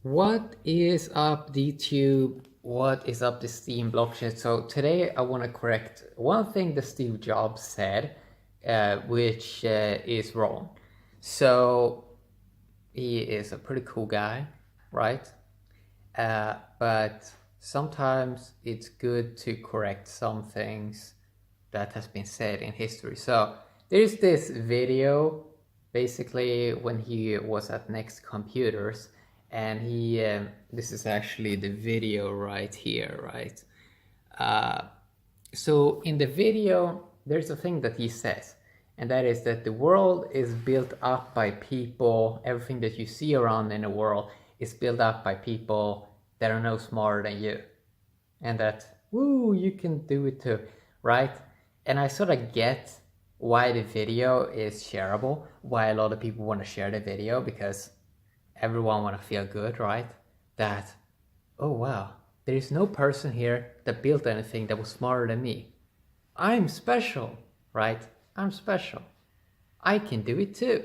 What is up, DTube? What is up, the Steam blockchain? So today I want to correct one thing that Steve Jobs said, which is wrong. So he is a pretty cool guy, right? But sometimes it's good to correct some things that has been said in history. So there's this video, basically when he was at Next Computers, and he this is actually the video right here, right? So in the video there's a thing that he says, and that is that the world is built up by people. Everything that you see around in the world is built up by people that are no smarter than you, and that, woo, you can do it too, right? And I sort of get why the video is shareable, why a lot of people want to share the video, because everyone want to feel good, right? That, oh wow, there is no person here that built anything that was smarter than me. I'm special, right? I'm special. I can do it too.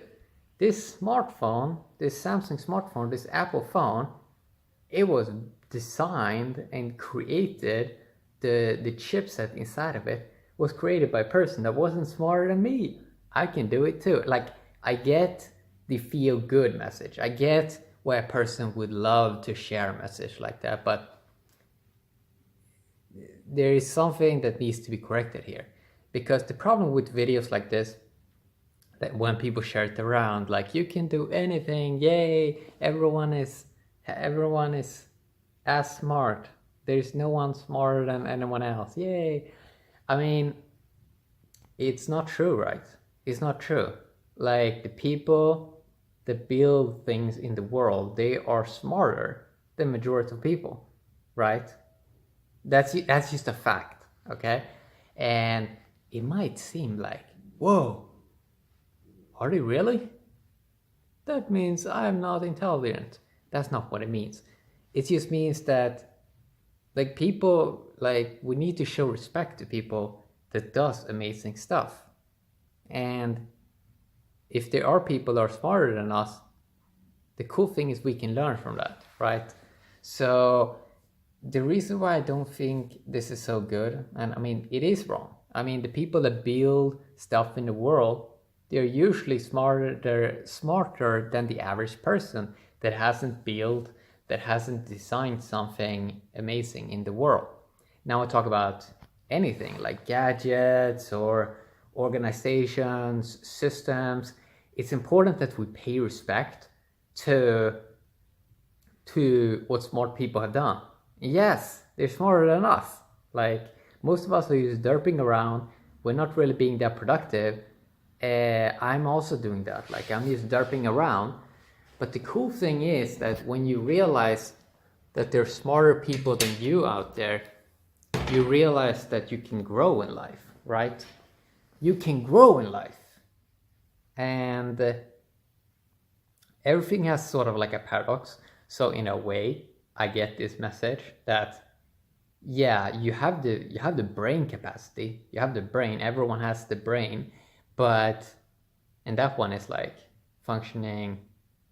This smartphone, this Samsung smartphone, this Apple phone, it was designed and created, the chipset inside of it was created by a person that wasn't smarter than me. I can do it too. Like, I get the feel good message. I get why a person would love to share a message like that, but there is something that needs to be corrected here. Because the problem with videos like this, that when people share it around, like, you can do anything, yay, everyone is as smart, there's no one smarter than anyone else, yay. I mean, it's not true, right? It's not true. Like, the people that build things in the world, they are smarter than majority of people, right? That's just a fact, okay? And it might seem like, whoa, are they really? That means I'm not intelligent. That's not what it means. It just means that, like, people, like, we need to show respect to people that does amazing stuff. And if there are people that are smarter than us, the cool thing is we can learn from that, right? So the reason why I don't think this is so good, and I mean, it is wrong. I mean, the people that build stuff in the world, they're usually smarter than the average person that hasn't built, that hasn't designed something amazing in the world. Now I talk about anything like gadgets or organizations, systems. It's important that we pay respect to what smart people have done. Yes, they're smarter than us. Like, most of us are just derping around. We're not really being that productive. I'm also doing that. Like, I'm just derping around. But the cool thing is that when you realize that there's smarter people than you out there, you realize that you can grow in life, right? You can grow in life. And everything has sort of like a paradox. So in a way, I get this message that, yeah, you have the brain capacity, you have the brain, everyone has the brain, but, and that one is like functioning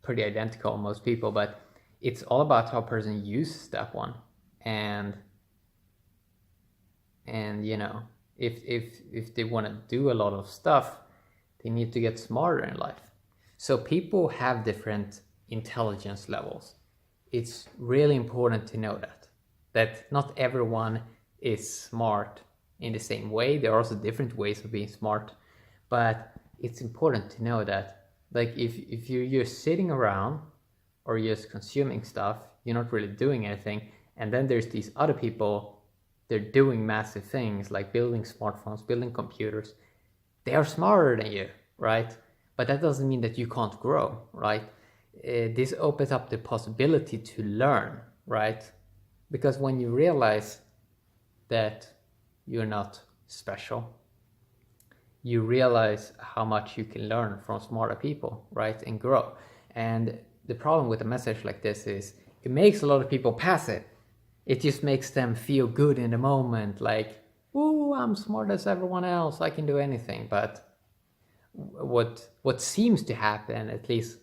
pretty identical most people, but it's all about how a person uses that one. And you know, if they want to do a lot of stuff, they need to get smarter in life. So people have different intelligence levels. It's really important to know that not everyone is smart in the same way. There are also different ways of being smart, but it's important to know that, like, if you're just sitting around or just consuming stuff, you're not really doing anything. And then there's these other people, they're doing massive things like building smartphones, building computers. They are smarter than you, right? But that doesn't mean that you can't grow, right? This opens up the possibility to learn, right? Because when you realize that you're not special, you realize how much you can learn from smarter people, right? And grow. And the problem with a message like this is it makes a lot of people pass it. It just makes them feel good in the moment, like, ooh, I'm smart as everyone else, I can do anything. But what seems to happen, at least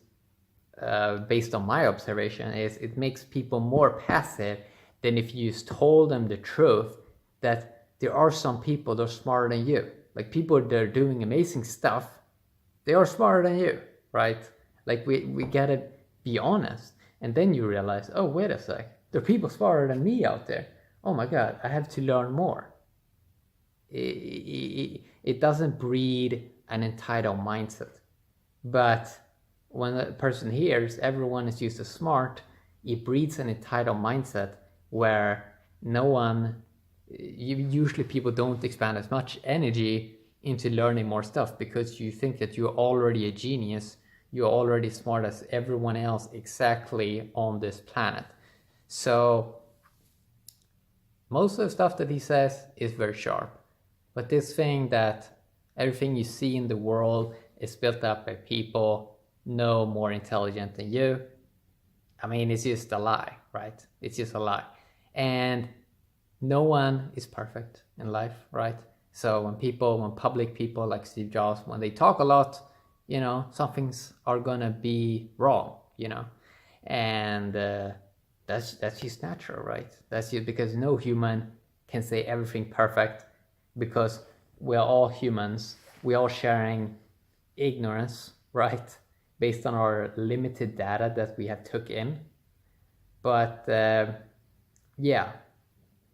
based on my observation, is it makes people more passive than if you just told them the truth that there are some people that are smarter than you. Like people that are doing amazing stuff, they are smarter than you, right? Like we gotta be honest. And then you realize, oh, wait a sec, there are people smarter than me out there. Oh my God, I have to learn more. It doesn't breed an entitled mindset. But when a person hears everyone is used as smart, it breeds an entitled mindset where usually people don't expand as much energy into learning more stuff because you think that you're already a genius, you're already smart as everyone else exactly on this planet. So most of the stuff that he says is very sharp. But this thing that everything you see in the world is built up by people no more intelligent than you, I mean, it's just a lie, right? It's just a lie. And no one is perfect in life, right? So when public people like Steve Jobs, when they talk a lot, some things are gonna be wrong, and that's just natural, right? That's just because no human can say everything perfect, because we're all humans, we're all sharing ignorance, right? Based on our limited data that we have took in. But yeah,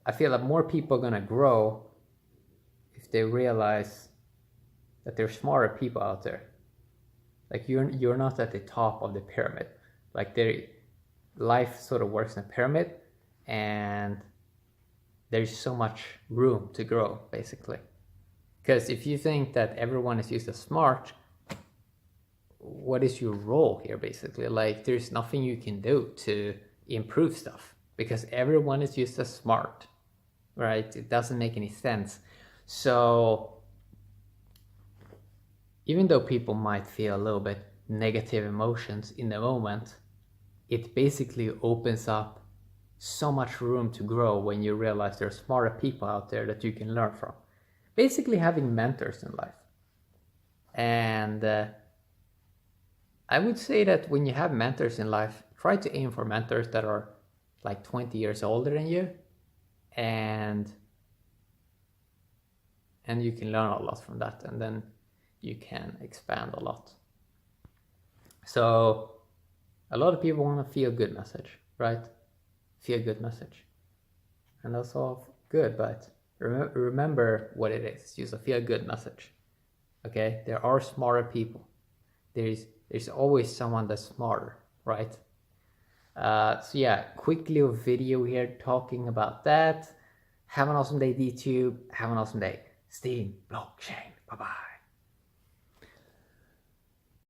I feel that more people are gonna grow if they realize that there's smarter people out there. Like you're not at the top of the pyramid. Like life sort of works in a pyramid, and there's so much room to grow, basically. Because if you think that everyone is used as smart, what is your role here, basically? Like there's nothing you can do to improve stuff because everyone is used as smart, right? It doesn't make any sense. So even though people might feel a little bit negative emotions in the moment, it basically opens up so much room to grow when you realize there are smarter people out there that you can learn from. Basically having mentors in life. And I would say that when you have mentors in life, try to aim for mentors that are like 20 years older than you, and you can learn a lot from that, and then you can expand a lot. So a lot of people want a feel-good message, right? Feel-good message. And that's all good, but remember what it is. It's just a feel-good message. Okay? There are smarter people. There's always someone that's smarter, right? So yeah, quick little video here talking about that. Have an awesome day, DTube. Have an awesome day. Stay in blockchain. Bye-bye.